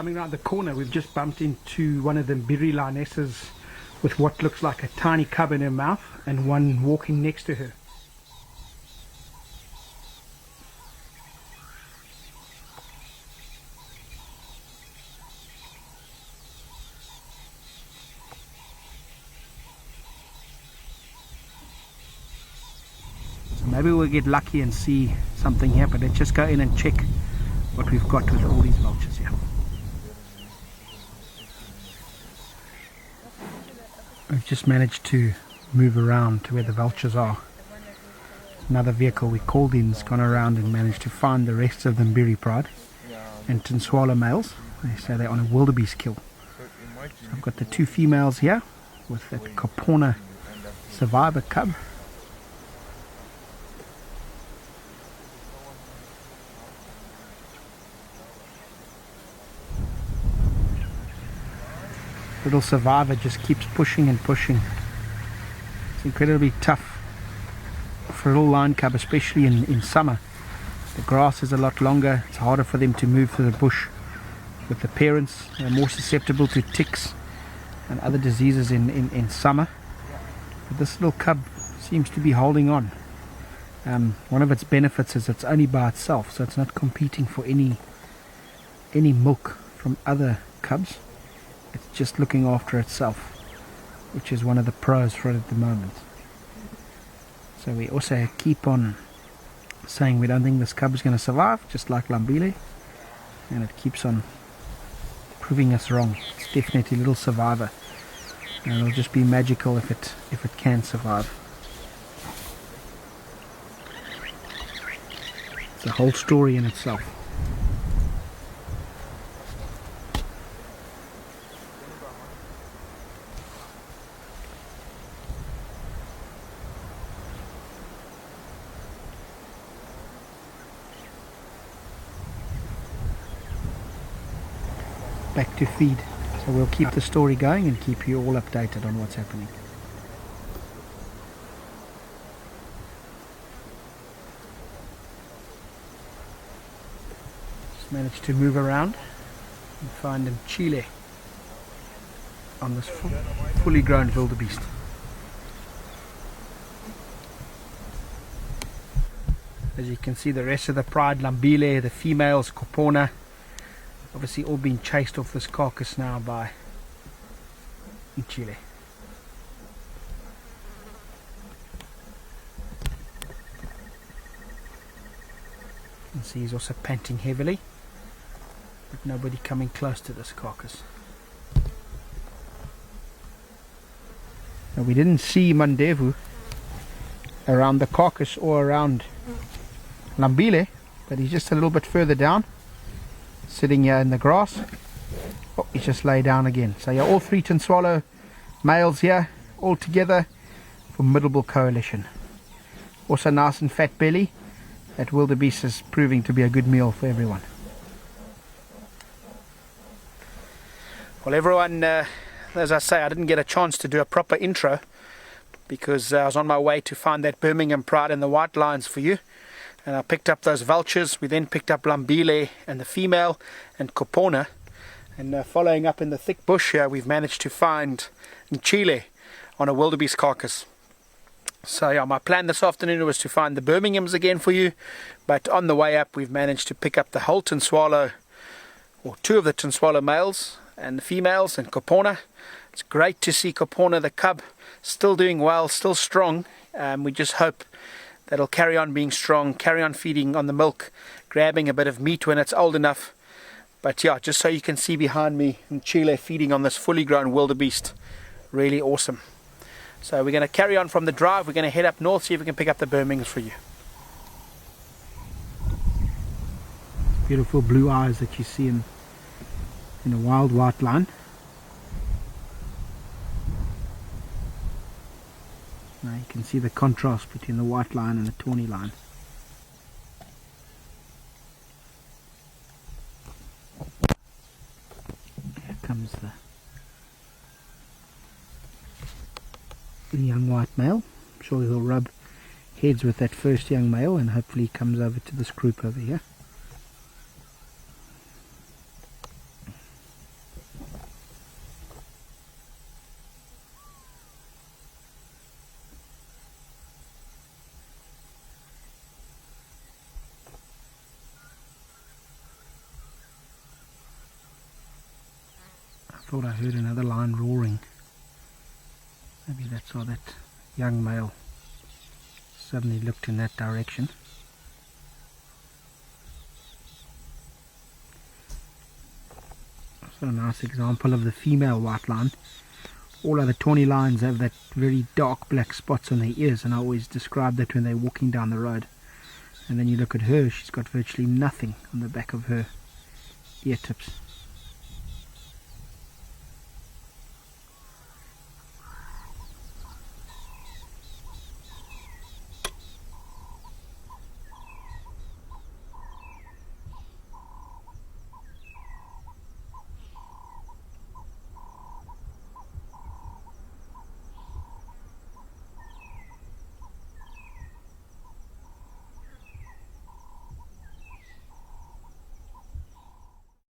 coming around the corner, we've just bumped into one of the Mbiri lionesses with what looks like a tiny cub in her mouth and one walking next to her. So maybe we'll get lucky and see something here, but let's just go in and check what we've got with all these vultures here. We've just managed to move around to where the vultures are. Another vehicle we called in has gone around and managed to find the rest of the Mbiri pride and Tinswala males. They say they're on a wildebeest kill. So I've got the two females here with that Kopona survivor cub. Little survivor just keeps pushing and pushing. It's incredibly tough for a little lion cub, especially in summer. The grass is a lot longer, it's harder for them to move through the bush with the parents. They're more susceptible to ticks and other diseases in summer. But this little cub seems to be holding on. One of its benefits is it's only by itself, so it's not competing for any milk from other cubs. It's just looking after itself, which is one of the pros for it at the moment. So we also keep on saying we don't think this cub is going to survive, just like Lambile, and it keeps on proving us wrong. It's definitely a little survivor, and it'll just be magical if it can survive. It's a whole story in itself. Back to feed, so we'll keep the story going and keep you all updated on what's happening. Just managed to move around and find them Chile on this fully grown wildebeest. As you can see, the rest of the pride, Lambile, the females, Kupona, obviously all being chased off this carcass now by Chile. You can see he's also panting heavily, but nobody coming close to this carcass. Now we didn't see Mandevu around the carcass or around Lambile, but he's just a little bit further down, sitting here in the grass. Oh, he's just lay down again. So yeah, all three Tinswala males here, all together, formidable coalition. Also nice and fat belly. That wildebeest is proving to be a good meal for everyone. Well everyone, as I say, I didn't get a chance to do a proper intro because I was on my way to find that Birmingham pride and the white lions for you. And I picked up those vultures. We then picked up Lambile and the female and Kopona. And following up in the thick bush here, we've managed to find Chile on a wildebeest carcass. So yeah, my plan this afternoon was to find the Birminghams again for you. But on the way up, we've managed to pick up the whole Tinswala, or two of the Tinswala males and the females and Kopona. It's great to see Kopona, the cub, still doing well, still strong. We just hope that'll carry on being strong, carry on feeding on the milk, grabbing a bit of meat when it's old enough. But yeah, just so you can see behind me, Chile feeding on this fully grown wildebeest. Really awesome. So we're going to carry on from the drive. We're going to head up north, see if we can pick up the Birminghams for you. Beautiful blue eyes that you see in a wild white line. Now you can see the contrast between the white line and the tawny line. Here comes the young white male. I'm sure he'll rub heads with that first young male and hopefully he comes over to this group over here. thought I heard another lion roaring. Maybe that's why that young male suddenly looked in that direction. So a nice example of the female white lion. All other tawny lions have that very dark black spots on their ears, and I always describe that when they're walking down the road. And then you look at her, she's got virtually nothing on the back of her ear tips.